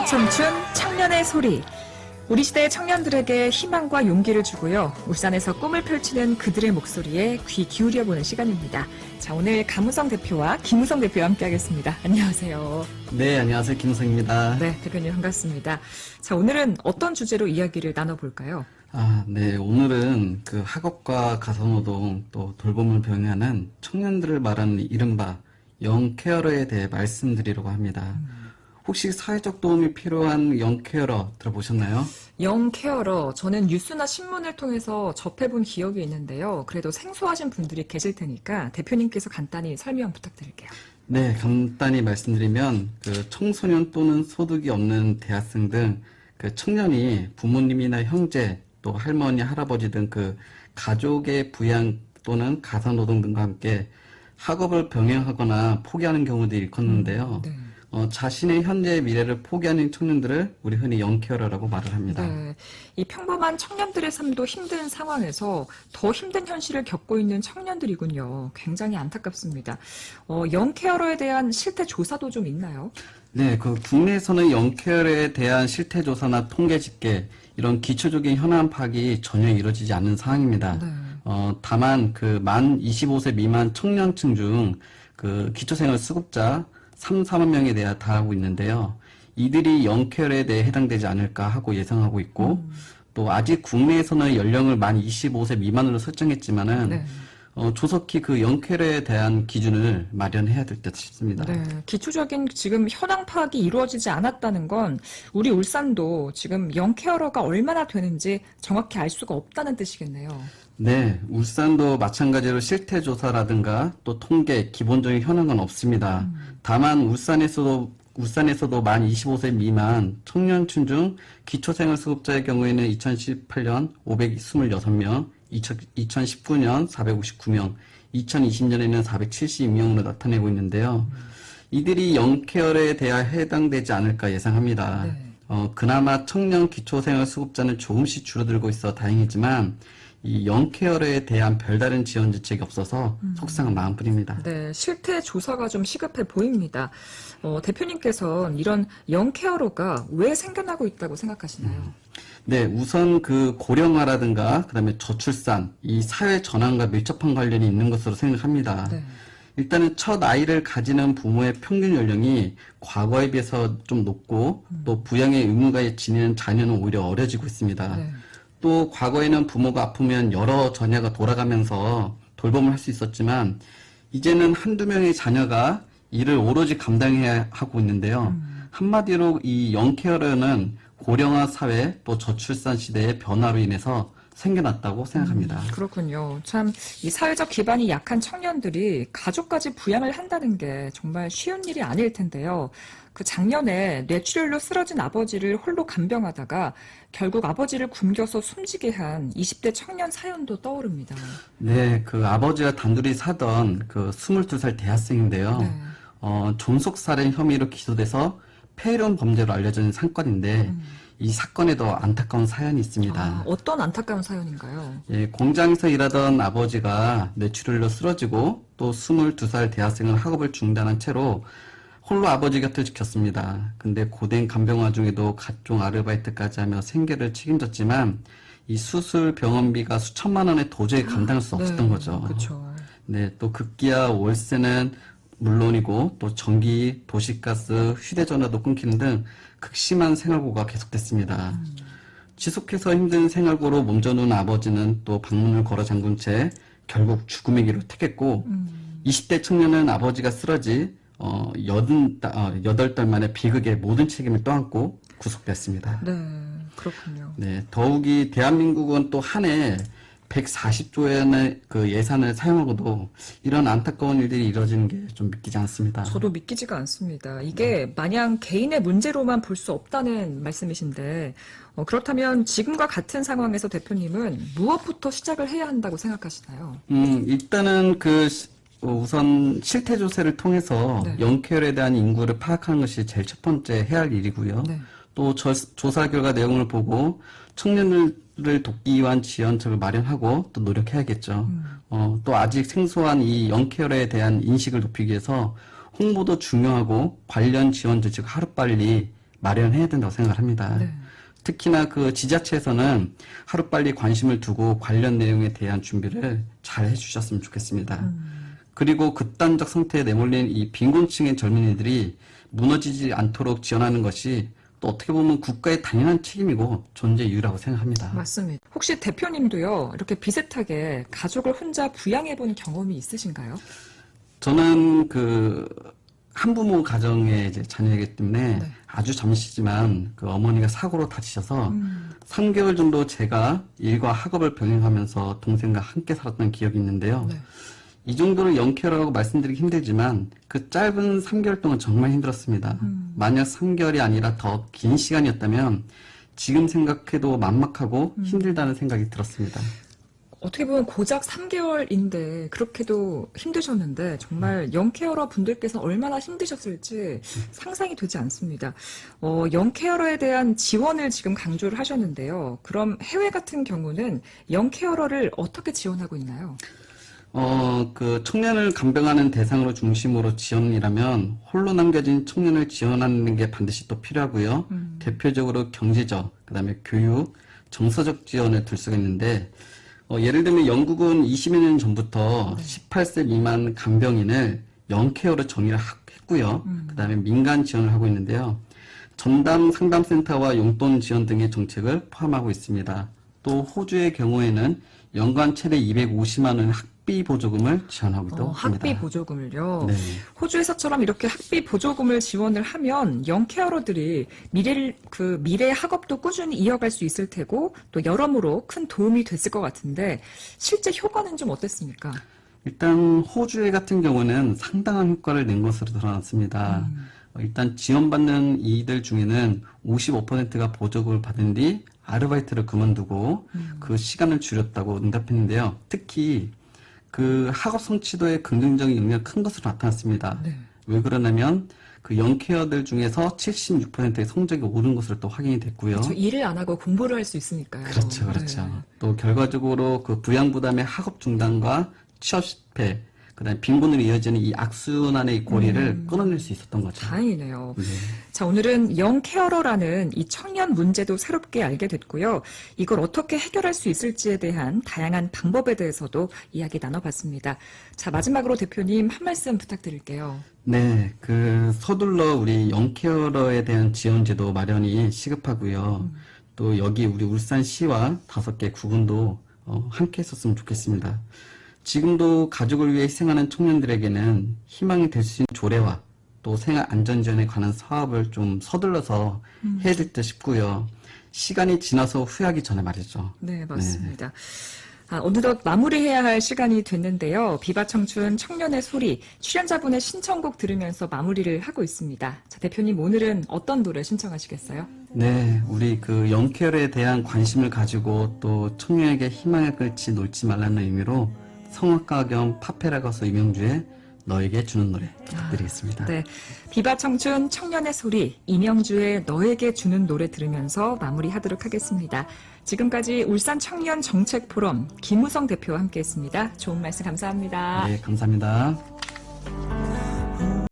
춤춘 청년의 소리. 우리 시대의 청년들에게 희망과 용기를 주고요. 울산에서 꿈을 펼치는 그들의 목소리에 귀 기울여보는 시간입니다. 자, 오늘 감우성 대표와 김우성 대표와 함께하겠습니다. 안녕하세요. 네, 안녕하세요. 김우성입니다. 네, 대표님 반갑습니다. 자, 오늘은 어떤 주제로 이야기를 나눠볼까요? 네, 오늘은 그 학업과 가사노동 또 돌봄을 병행하는 청년들을 말하는 이른바 영케어러에 대해 말씀드리려고 합니다. 혹시 사회적 도움이 필요한 영케어러 들어보셨나요? 영케어러, 저는 뉴스나 신문을 통해서 접해본 기억이 있는데요. 그래도 생소하신 분들이 계실 테니까 대표님께서 간단히 설명 부탁드릴게요. 네, 간단히 말씀드리면 그 청소년 또는 소득이 없는 대학생 등 그 청년이 부모님이나 형제 또 할머니, 할아버지 등 그 가족의 부양 또는 가사노동 등과 함께 학업을 병행하거나 포기하는 경우들이 일컫는데요. 네. 자신의 현재의 미래를 포기하는 청년들을 우리 흔히 영케어러라고 말을 합니다. 네, 이 평범한 청년들의 삶도 힘든 상황에서 더 힘든 현실을 겪고 있는 청년들이군요. 굉장히 안타깝습니다. 영케어러에 대한 실태 조사도 좀 있나요? 네, 그 국내에서는 영케어러에 대한 실태 조사나 통계 집계 이런 기초적인 현황 파악이 전혀 이루어지지 않는 상황입니다. 네. 다만 그 만 25세 미만 청년층 중 그 기초생활 수급자 4만 명에 대해 달하고 있는데요. 이들이 영케어러에 대해 해당되지 않을까 하고 예상하고 있고 또 아직 국내에서는 연령을 만 25세 미만으로 설정했지만은 네. 조속히 그 영케어러에 대한 기준을 마련해야 될 듯 싶습니다. 네, 기초적인 지금 현황 파악이 이루어지지 않았다는 건 우리 울산도 지금 영케어러가 얼마나 되는지 정확히 알 수가 없다는 뜻이겠네요. 네, 울산도 마찬가지로 실태 조사라든가 또 통계, 기본적인 현황은 없습니다. 다만 울산에서도 만 25세 미만 청년층 중 기초생활수급자의 경우에는 2018년 526명, 2019년 459명, 2020년에는 472명으로 나타내고 있는데요. 이들이 영케어러에 대해 해당되지 않을까 예상합니다. 네. 그나마 청년 기초생활수급자는 조금씩 줄어들고 있어 다행이지만 이 영케어러에 대한 별다른 지원 정책이 없어서 속상한 마음뿐입니다. 네, 실태 조사가 좀 시급해 보입니다. 대표님께서는 이런 영케어러가 왜 생겨나고 있다고 생각하시나요? 네, 우선 그 고령화라든가 그다음에 저출산, 이 사회 전환과 밀접한 관련이 있는 것으로 생각합니다. 네. 일단은 첫 아이를 가지는 부모의 평균 연령이 과거에 비해서 좀 높고 또 부양의 의무가 지니는 자녀는 오히려 어려지고 있습니다. 네. 또 과거에는 부모가 아프면 여러 자녀가 돌아가면서 돌봄을 할 수 있었지만 이제는 한두 명의 자녀가 이를 오로지 감당해야 하고 있는데요. 한마디로 이 영케어러는 고령화 사회 또 저출산 시대의 변화로 인해서 생겨났다고 생각합니다. 그렇군요. 참, 이 사회적 기반이 약한 청년들이 가족까지 부양을 한다는 게 정말 쉬운 일이 아닐 텐데요. 그 작년에 뇌출혈로 쓰러진 아버지를 홀로 간병하다가 결국 아버지를 굶겨서 숨지게 한 20대 청년 사연도 떠오릅니다. 네, 그 아버지가 단둘이 사던 그 22살 대학생인데요. 네. 존속살인 혐의로 기소돼서 폐렴 범죄로 알려진 사건인데 이 사건에도 안타까운 사연이 있습니다. 어떤 안타까운 사연인가요? 예, 공장에서 일하던 아버지가 뇌출혈로 쓰러지고 또 22살 대학생은 학업을 중단한 채로 홀로 아버지 곁을 지켰습니다. 근데 고된 간병 와중에도 각종 아르바이트까지 하며 생계를 책임졌지만 이 수술 병원비가 수천만 원에 도저히 감당할 수 없었던 거죠. 그렇죠. 네, 또 급기야 월세는 물론이고 또 전기, 도시가스, 휴대전화도 끊기는 등 극심한 생활고가 계속됐습니다. 지속해서 힘든 생활고로 몸져놓은 아버지는 또 방문을 걸어 잠근 채 결국 죽음의 길을 택했고 20대 청년은 아버지가 쓰러지 8달 만에 비극의 모든 책임을 떠안고 구속됐습니다. 네, 그렇군요. 네, 더욱이 대한민국은 또 한 해 140조의 그 예산을 사용하고도 이런 안타까운 일들이 이루어지는 게 좀 믿기지 않습니다. 저도 믿기지가 않습니다. 이게 마냥 개인의 문제로만 볼 수 없다는 말씀이신데 그렇다면 지금과 같은 상황에서 대표님은 무엇부터 시작을 해야 한다고 생각하시나요? 일단은 우선 실태 조사를 통해서 네. 영케어러에 대한 인구를 파악하는 것이 제일 첫 번째 해야 할 일이고요. 네. 또 조사 결과 내용을 보고 청년들을 돕기 위한 지원책을 마련하고 또 노력해야겠죠. 또 아직 생소한 이 영케어러에 대한 인식을 높이기 위해서 홍보도 중요하고 관련 지원 조치가 하루빨리 마련해야 된다고 생각을 합니다. 네. 특히나 그 지자체에서는 하루빨리 관심을 두고 관련 내용에 대한 준비를 잘 해주셨으면 좋겠습니다. 그리고 극단적 상태에 내몰린 이 빈곤층의 젊은이들이 무너지지 않도록 지원하는 것이 또 어떻게 보면 국가의 당연한 책임이고 존재 이유라고 생각합니다. 맞습니다. 혹시 대표님도요, 이렇게 비슷하게 가족을 혼자 부양해 본 경험이 있으신가요? 저는 그 한부모 가정의 이제 자녀이기 때문에 네. 아주 잠시지만 그 어머니가 사고로 다치셔서 3개월 정도 제가 일과 학업을 병행하면서 동생과 함께 살았던 기억이 있는데요. 네. 이 정도로 영케어라고 말씀드리기 힘들지만 그 짧은 3개월 동안 정말 힘들었습니다. 만약 3개월이 아니라 더 긴 시간이었다면 지금 생각해도 막막하고 힘들다는 생각이 들었습니다. 어떻게 보면 고작 3개월인데 그렇게도 힘드셨는데 정말 영케어러 분들께서 얼마나 힘드셨을지 상상이 되지 않습니다. 영케어러에 대한 지원을 지금 강조를 하셨는데요. 그럼 해외 같은 경우는 영케어러를 어떻게 지원하고 있나요? 그 청년을 간병하는 대상으로 중심으로 지원이라면 홀로 남겨진 청년을 지원하는 게 반드시 또 필요하고요. 대표적으로 경제적, 그다음에 교육, 정서적 지원을 들 수가 있는데 예를 들면 영국은 20여 년 전부터 18세 미만 간병인을 영케어로 정의를 했고요. 그다음에 민간 지원을 하고 있는데요. 전담 상담센터와 용돈 지원 등의 정책을 포함하고 있습니다. 또 호주의 경우에는 연간 최대 250만 원 학비 보조금을 지원하고 있습니다. 학비 보조금을요. 네. 호주에서처럼 이렇게 학비 보조금을 지원을 하면 영케어러들이 미래 학업도 꾸준히 이어갈 수 있을 테고 또 여러모로 큰 도움이 됐을 것 같은데 실제 효과는 좀 어땠습니까? 일단 호주 같은 경우는 상당한 효과를 낸 것으로 드러났습니다. 일단 지원받는 이들 중에는 55%가 보조금을 받은 뒤 아르바이트를 그만두고 그 시간을 줄였다고 응답했는데요. 특히 그 학업 성취도에 긍정적인 영향이 큰 것으로 나타났습니다. 네. 왜 그러냐면 그 영케어들 중에서 76%의 성적이 오른 것으로 또 확인이 됐고요. 그렇죠. 일을 안 하고 공부를 할 수 있으니까요. 그렇죠, 그렇죠. 네. 또 결과적으로 그 부양 부담의 학업 중단과 취업 실패, 그다음에 빈곤으로 이어지는 이 악순환의 고리를 끊어낼 수 있었던 거죠. 다행이네요. 네. 자, 오늘은 영케어러라는 이 청년 문제도 새롭게 알게 됐고요. 이걸 어떻게 해결할 수 있을지에 대한 다양한 방법에 대해서도 이야기 나눠봤습니다. 자, 마지막으로 대표님 한 말씀 부탁드릴게요. 네, 그 서둘러 우리 영케어러에 대한 지원제도 마련이 시급하고요. 또 여기 우리 울산시와 5개 구군도 함께 했었으면 좋겠습니다. 지금도 가족을 위해 희생하는 청년들에게는 희망이 될 수 있는 조례와 또 생활 안전 지원에 관한 사업을 좀 서둘러서 해야 될 듯 싶고요. 시간이 지나서 후회하기 전에 말이죠. 네, 맞습니다. 어느덧 마무리해야 할 시간이 됐는데요. 비바청춘 청년의 소리 출연자분의 신청곡 들으면서 마무리를 하고 있습니다. 자, 대표님 오늘은 어떤 노래 신청하시겠어요? 네, 우리 그 영케어에 대한 관심을 가지고 또 청년에게 희망의 끝이 놓지 말라는 의미로 성악가 겸 파페라 가수 이명주의 너에게 주는 노래 부탁드리겠습니다. 네, 비바청춘 청년의 소리 이명주의 너에게 주는 노래 들으면서 마무리하도록 하겠습니다. 지금까지 울산 청년 정책 포럼 김우성 대표와 함께했습니다. 좋은 말씀 감사합니다. 네, 감사합니다.